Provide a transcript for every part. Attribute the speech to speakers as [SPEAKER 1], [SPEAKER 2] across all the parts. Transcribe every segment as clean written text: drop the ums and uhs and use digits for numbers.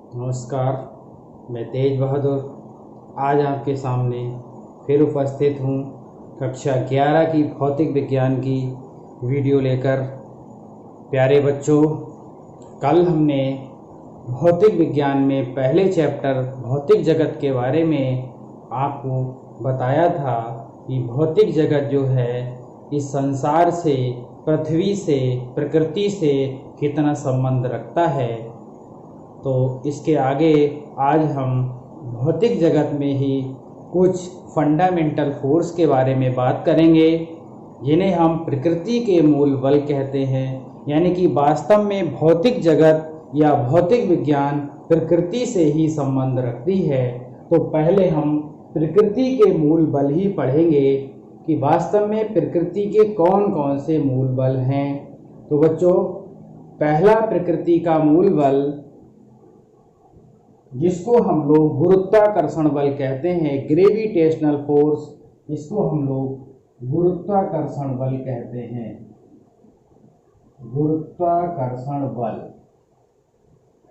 [SPEAKER 1] नमस्कार, मैं तेज बहादुर आज आपके सामने फिर उपस्थित हूँ कक्षा 11 की भौतिक विज्ञान की वीडियो लेकर। प्यारे बच्चों, कल हमने भौतिक विज्ञान में पहले चैप्टर भौतिक जगत के बारे में आपको बताया था कि भौतिक जगत जो है इस संसार से, पृथ्वी से, प्रकृति से कितना संबंध रखता है। तो इसके आगे आज हम भौतिक जगत में ही कुछ फंडामेंटल फोर्स के बारे में बात करेंगे, जिन्हें हम प्रकृति के मूल बल कहते हैं। यानी कि वास्तव में भौतिक जगत या भौतिक विज्ञान प्रकृति से ही संबंध रखती है। तो पहले हम प्रकृति के मूल बल ही पढ़ेंगे कि वास्तव में प्रकृति के कौन कौन से मूल बल हैं। तो बच्चों, पहला प्रकृति का मूल बल, जिसको हम लोग गुरुत्वाकर्षण बल कहते हैं, ग्रेविटेशनल फोर्स, इसको हम लोग गुरुत्वाकर्षण बल कहते हैं। गुरुत्वाकर्षण बल,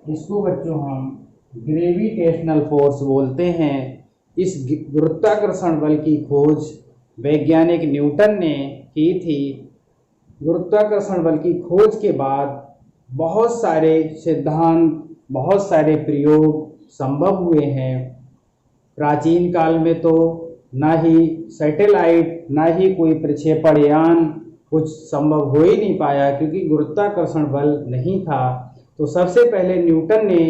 [SPEAKER 1] इसको बच्चों हम ग्रेविटेशनल फोर्स बोलते हैं। इस गुरुत्वाकर्षण बल की खोज वैज्ञानिक न्यूटन ने की थी। गुरुत्वाकर्षण बल की खोज के बाद बहुत सारे सिद्धांत, बहुत सारे प्रयोग संभव हुए हैं। प्राचीन काल में तो ना ही सैटेलाइट, ना ही कोई प्रक्षेपण यान कुछ संभव हो ही नहीं पाया, क्योंकि गुरुत्वाकर्षण बल नहीं था। तो सबसे पहले न्यूटन ने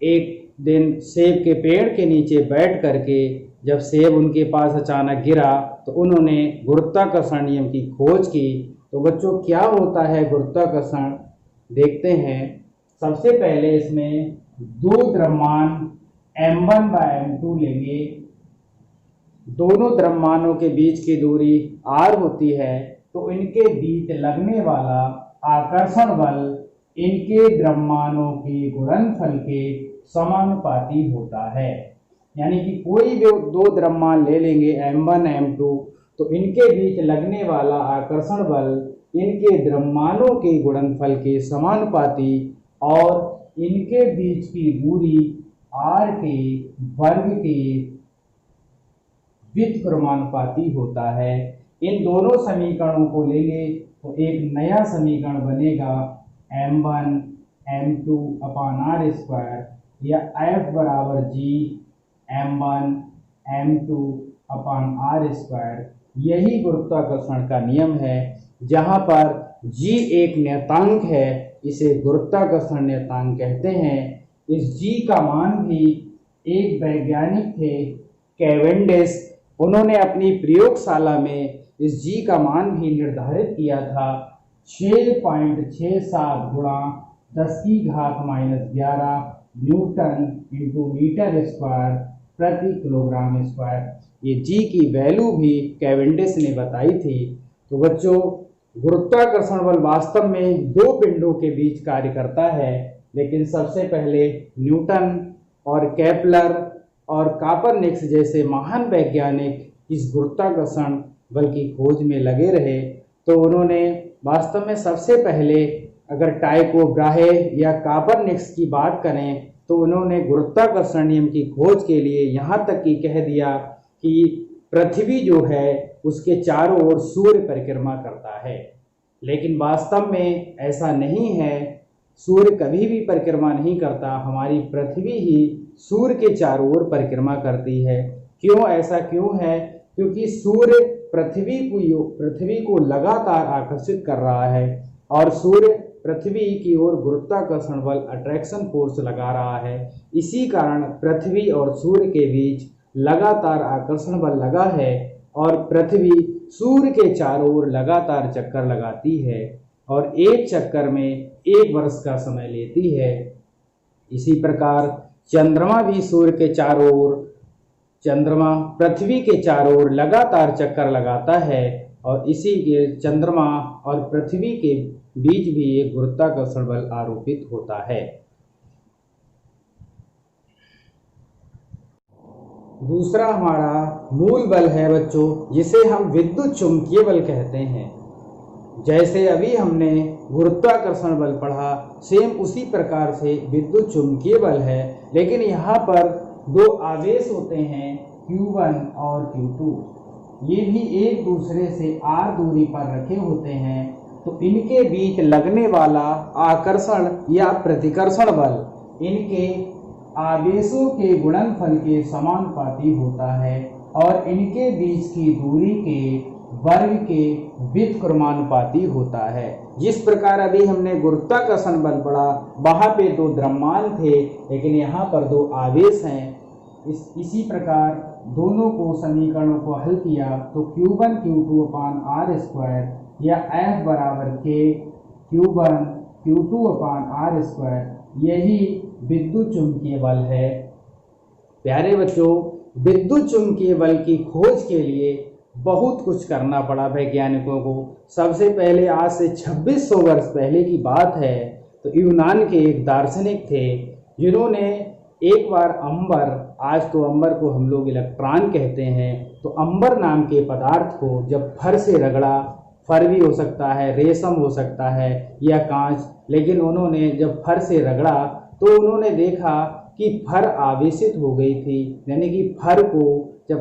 [SPEAKER 1] एक दिन सेब के पेड़ के नीचे बैठ करके, जब सेब उनके पास अचानक गिरा तो उन्होंने गुरुत्वाकर्षण नियम की खोज की। तो बच्चों, क्या होता है गुरुत्वाकर्षण, देखते हैं। सबसे पहले इसमें दो द्रव्यमान m1/m2 लेंगे। दोनों द्रव्यमानों के बीच की दूरी r होती है, तो इनके बीच लगने वाला आकर्षण बल इनके द्रव्यमानों के गुणनफल के समानुपाती होता है। यानी कि कोई भी दो द्रव्यमान ले लेंगे m1 m2, तो इनके बीच लगने वाला आकर्षण बल इनके द्रव्यमानों के गुणनफल के समानुपाती और इनके बीच की दूरी r के वर्ग के व्युत्क्रमानुपाती होता है। इन दोनों समीकरणों को लेंगे तो एक नया समीकरण बनेगा m1 m2/r² या F बराबर g m1 m2/r²। यही गुरुत्वाकर्षण का नियम है। जहाँ पर g एक नियतांक है, इसे गुरुत्वाकर्षण नियतांक कहते हैं। इस g का मान भी एक वैज्ञानिक थे, कैवेंडिश, उन्होंने अपनी प्रयोगशाला में इस g का मान भी निर्धारित किया था। 6.67 गुणा 10⁻⁻11 न्यूटन इंटू मीटर स्क्वायर प्रति किलोग्राम स्क्वायर। ये g की वैल्यू भी कैवेंडिश ने बताई थी। तो बच्चों, गुरुत्वाकर्षण बल वास्तव में दो पिंडों के बीच कार्य करता है, लेकिन सबसे पहले न्यूटन और केपलर और कॉपरनिकस जैसे महान वैज्ञानिक इस गुरुत्वाकर्षण बल की खोज में लगे रहे। तो उन्होंने वास्तव में सबसे पहले, अगर टाइको ब्राहे या कॉपरनिकस की बात करें, तो उन्होंने गुरुत्वाकर्षण नियम की खोज के लिए यहाँ तक कि कह दिया कि पृथ्वी जो है उसके चारों ओर सूर्य परिक्रमा करता है। लेकिन वास्तव में ऐसा नहीं है, सूर्य कभी भी परिक्रमा नहीं करता, हमारी पृथ्वी ही सूर्य के चारों ओर परिक्रमा करती है। क्यों, ऐसा क्यों है? क्योंकि सूर्य पृथ्वी को लगातार आकर्षित कर रहा है और सूर्य पृथ्वी की ओर गुरुत्वाकर्षण बल, अट्रैक्शन फोर्स लगा रहा है। इसी कारण पृथ्वी और सूर्य के बीच लगातार आकर्षण बल लगा है और पृथ्वी सूर्य के चारों ओर लगातार चक्कर लगाती है और एक चक्कर में 1 वर्ष का समय लेती है। इसी प्रकार चंद्रमा भी सूर्य के चारों ओर, चंद्रमा पृथ्वी के चारों ओर लगातार चक्कर लगाता है और इसी के चंद्रमा और पृथ्वी के बीच भी एक गुरुत्वाकर्षण बल आरोपित होता है। दूसरा हमारा मूल बल है बच्चों, जिसे हम विद्युत चुंबकीय बल कहते हैं। जैसे अभी हमने गुरुत्वाकर्षण बल पढ़ा, सेम उसी प्रकार से विद्युत चुंबकीय बल है, लेकिन यहाँ पर दो आवेश होते हैं Q1 और Q2। ये भी एक दूसरे से r दूरी पर रखे होते हैं, तो इनके बीच लगने वाला आकर्षण या प्रतिकर्षण बल इनके आवेशों के गुणनफल के समानुपाती होता है और इनके बीच की दूरी के वर्ग के व्युत्क्रमानुपाती होता है। जिस प्रकार अभी हमने गुरुत्वाकर्षण बल पढ़ा, वहाँ पे दो द्रव्यमान थे, लेकिन यहाँ पर दो आवेश हैं। इसी प्रकार दोनों को समीकरणों को हल किया तो Q1 Q2 upon r square या F बराबर K Q1 Q2 upon r square, यही विद्युत चुंबकीय बल है। प्यारे बच्चों, विद्युत चुंबकीय बल की खोज के लिए बहुत कुछ करना पड़ा वैज्ञानिकों को। सबसे पहले आज से 2600 वर्ष पहले की बात है, तो यूनान के एक दार्शनिक थे जिन्होंने एक बार अंबर, आज तो अंबर को हम लोग इलेक्ट्रॉन कहते हैं, तो अंबर नाम के पदार्थ को जब फर से रगड़ा, फर भी हो सकता है, रेशम हो सकता है या कांच, लेकिन उन्होंने जब फर से रगड़ा तो उन्होंने देखा कि फर आवेशित हो गई थी। यानी कि फर को जब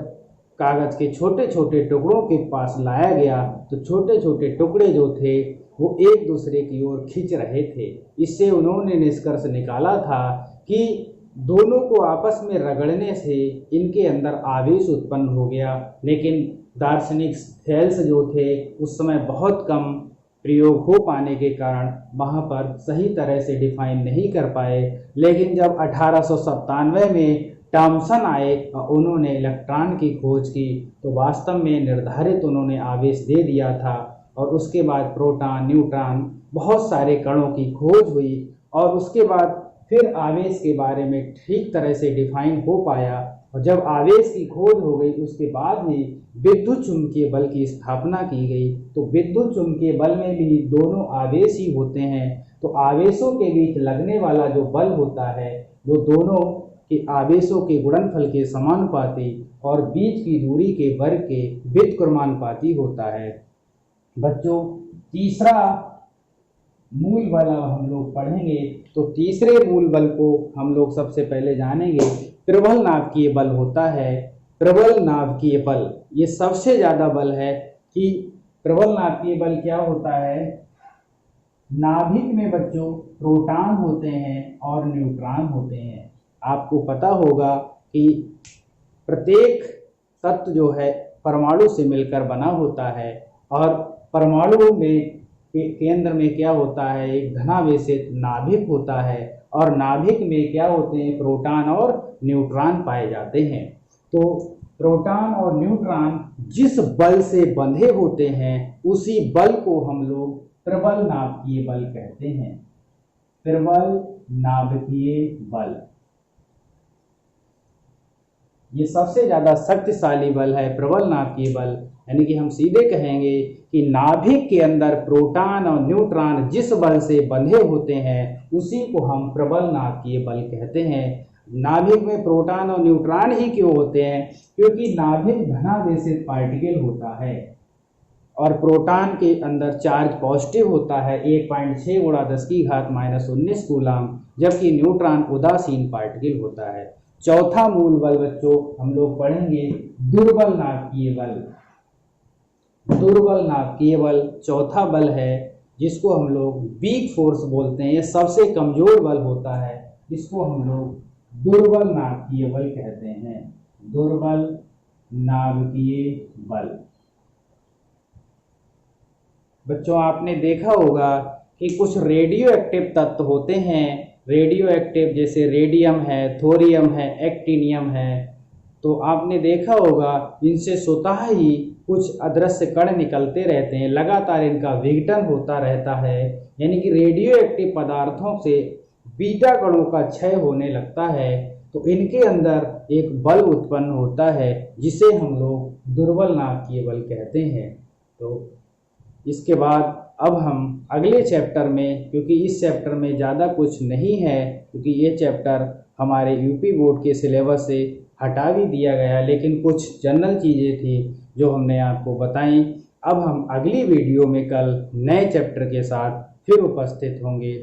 [SPEAKER 1] कागज के छोटे छोटे टुकड़ों के पास लाया गया तो छोटे छोटे टुकड़े जो थे वो एक दूसरे की ओर खींच रहे थे। इससे उन्होंने निष्कर्ष निकाला था कि दोनों को आपस में रगड़ने से इनके अंदर आवेश उत्पन्न हो गया। लेकिन दार्शनिक सेल्स जो थे उस समय बहुत कम प्रयोग हो पाने के कारण वहाँ पर सही तरह से डिफाइन नहीं कर पाए। लेकिन जब 1897 में टॉमसन आए और उन्होंने इलेक्ट्रॉन की खोज की तो वास्तव में निर्धारित उन्होंने आवेश दे दिया था। और उसके बाद प्रोटॉन, न्यूट्रॉन, बहुत सारे कणों की खोज हुई और उसके बाद फिर आवेश के बारे में ठीक तरह से डिफाइन हो पाया। और जब आवेश की खोज हो गई उसके बाद ही विद्युत चुंबकीय बल की स्थापना की गई। तो विद्युत चुंबकीय बल में भी दोनों आवेश ही होते हैं, तो आवेशों के बीच लगने वाला जो बल होता है वो दोनों के आवेशों के गुणनफल के समानुपाती और बीच की दूरी के वर्ग के व्युत्क्रमानुपाती होता है। बच्चों, तीसरा मूल बल हम लोग पढ़ेंगे। तो तीसरे मूल बल को हम लोग सबसे पहले जानेंगे, प्रबल नाभिकीय बल होता है। प्रबल नाभिकीय बल ये सबसे ज़्यादा बल है कि प्रबल नाभिकीय बल क्या होता है। नाभिक में बच्चों प्रोटॉन होते हैं और न्यूट्रॉन होते हैं। आपको पता होगा कि प्रत्येक तत्व जो है परमाणु से मिलकर बना होता है और परमाणु में केंद्र में क्या होता है, एक धनावेशित नाभिक होता है और नाभिक में क्या होते हैं, प्रोटॉन और न्यूट्रॉन पाए जाते हैं। तो प्रोटॉन और न्यूट्रॉन जिस बल से बंधे होते हैं उसी बल को हम लोग प्रबल नाभिकीय बल कहते हैं। प्रबल नाभिकीय बल ये सबसे ज्यादा शक्तिशाली बल है, प्रबल नाभिकीय बल। यानी कि हम सीधे कहेंगे कि नाभिक के अंदर प्रोटॉन और न्यूट्रॉन जिस बल से बंधे होते हैं उसी को हम प्रबल नाभिकीय बल कहते हैं। नाभिक में प्रोटॉन और न्यूट्रॉन ही क्यों होते हैं, क्योंकि नाभिक धनावेशित पार्टिकल होता है और प्रोटॉन के अंदर चार्ज पॉजिटिव होता है 1.6 × 10⁻⁻19 कूलम, जबकि न्यूट्रॉन उदासीन पार्टिकल होता है। चौथा मूल बल बच्चों हम लोग पढ़ेंगे दुर्बल नाभिकीय बल। दुर्बल नाभिकीय बल चौथा बल है जिसको हम लोग वीक फोर्स बोलते हैं। ये सबसे कमजोर बल होता है, इसको हम लोग दुर्बल नाभिकीय बल कहते हैं। दुर्बल नाभिकीय बल। बच्चों, आपने देखा होगा कि कुछ रेडियो एक्टिव तत्व होते हैं, रेडियो एक्टिव जैसे रेडियम है, थोरियम है, एक्टिनियम है। तो आपने देखा होगा इनसे स्वतः ही कुछ अदृश्य कण निकलते रहते हैं, लगातार इनका विघटन होता रहता है। यानी कि रेडियो एक्टिव पदार्थों से बीटा कणों का क्षय होने लगता है, तो इनके अंदर एक बल उत्पन्न होता है जिसे हम लोग दुर्बल नाभिकीय बल कहते हैं। तो इसके बाद अब हम अगले चैप्टर में, क्योंकि इस चैप्टर में ज़्यादा कुछ नहीं है, क्योंकि ये चैप्टर हमारे यूपी बोर्ड के सिलेबस से हटा भी दिया गया, लेकिन कुछ जनरल चीज़ें थी जो हमने आपको बताई। अब हम अगली वीडियो में कल नए चैप्टर के साथ फिर उपस्थित होंगे।